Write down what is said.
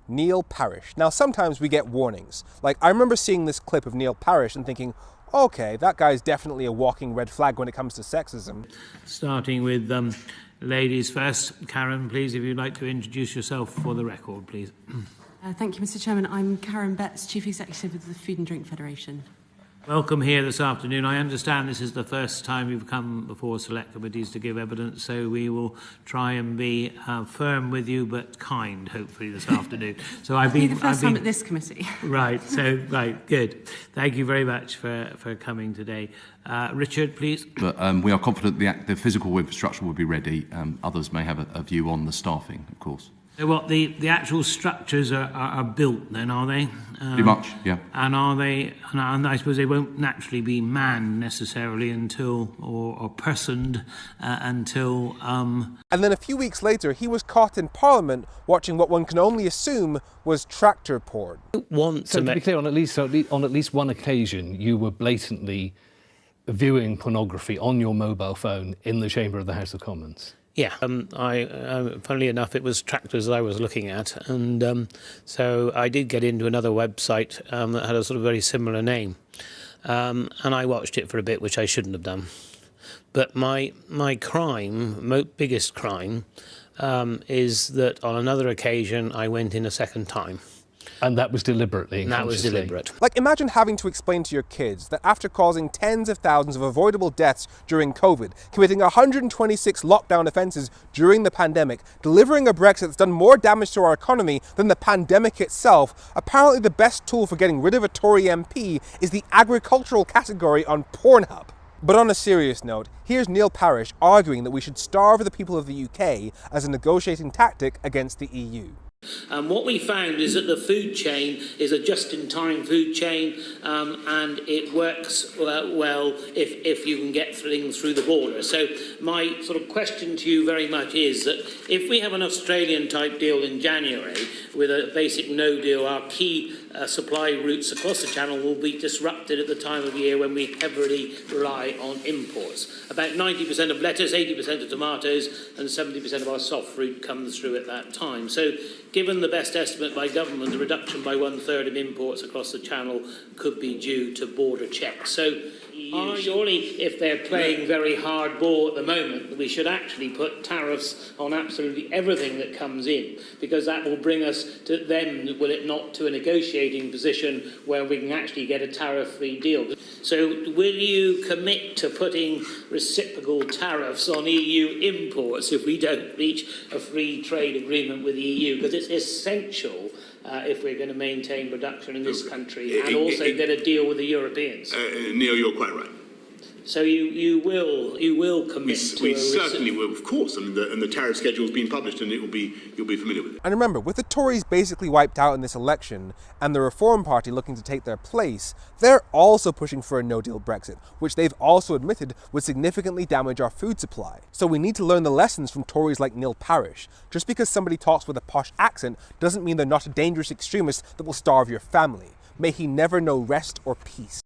Neil Parish. Now, sometimes we get warnings. Like, I remember seeing this clip of Neil Parish and thinking, okay, that guy's definitely a walking red flag when it comes to sexism. Starting with ladies first. Karen, please, if you'd like to introduce yourself for the record, please. Thank you, Mr. Chairman. I'm Karen Betts, Chief Executive of the Food and Drink Federation. Welcome here this afternoon. I understand this is the first time you've come before select committees to give evidence, so we will try and be firm with you, but kind, hopefully, this afternoon. So I've been the first time at this committee. Right. Good. Thank you very much for coming today. Richard, please. But we are confident the physical infrastructure will be ready. Others may have a view on the staffing, of course. So what, the actual structures are built then, are they? Pretty much, yeah. And are they, and I suppose they won't naturally be manned necessarily until, or personed until... And then a few weeks later, he was caught in Parliament watching what one can only assume was tractor porn. To be clear, on at least one occasion, you were blatantly viewing pornography on your mobile phone in the chamber of the House of Commons. Yeah, funnily enough, it was tractors I was looking at, and so I did get into another website that had a sort of very similar name, and I watched it for a bit, which I shouldn't have done. But my biggest crime, is that on another occasion I went in a second time. And that was deliberately. And that was deliberate. Like, imagine having to explain to your kids that after causing tens of thousands of avoidable deaths during COVID, committing 126 lockdown offences during the pandemic, delivering a Brexit that's done more damage to our economy than the pandemic itself, apparently the best tool for getting rid of a Tory MP is the agricultural category on Pornhub. But on a serious note, here's Neil Parish arguing that we should starve the people of the UK as a negotiating tactic against the EU. And what we found is that the food chain is a just-in-time food chain, and it works well if you can get things through the border. So my sort of question to you very much is that if we have an Australian-type deal in January with a basic no deal, our key supply routes across the Channel will be disrupted at the time of year when we heavily rely on imports. About 90% of lettuce, 80% of tomatoes, and 70% of our soft fruit comes through at that time. So given the best estimate by government, the reduction by 1/3 of imports across the Channel could be due to border checks. So surely, if they're playing very hard ball at the moment, we should actually put tariffs on absolutely everything that comes in, because that will bring us to then, will it not, to a negotiating position where we can actually get a tariff-free deal. So will you commit to putting reciprocal tariffs on EU imports if we don't reach a free trade agreement with the EU? Because it's essential if we're going to maintain production in this country and also get a deal with the Europeans. Neil, you're quite right. So you will commit to we certainly will, of course, and the tariff schedule has been published, and you'll be familiar with it. And remember, with the Tories basically wiped out in this election and the Reform Party looking to take their place, they're also pushing for a no-deal Brexit, which they've also admitted would significantly damage our food supply. So we need to learn the lessons from Tories like Neil Parish. Just because somebody talks with a posh accent doesn't mean they're not a dangerous extremist that will starve your family. May he never know rest or peace.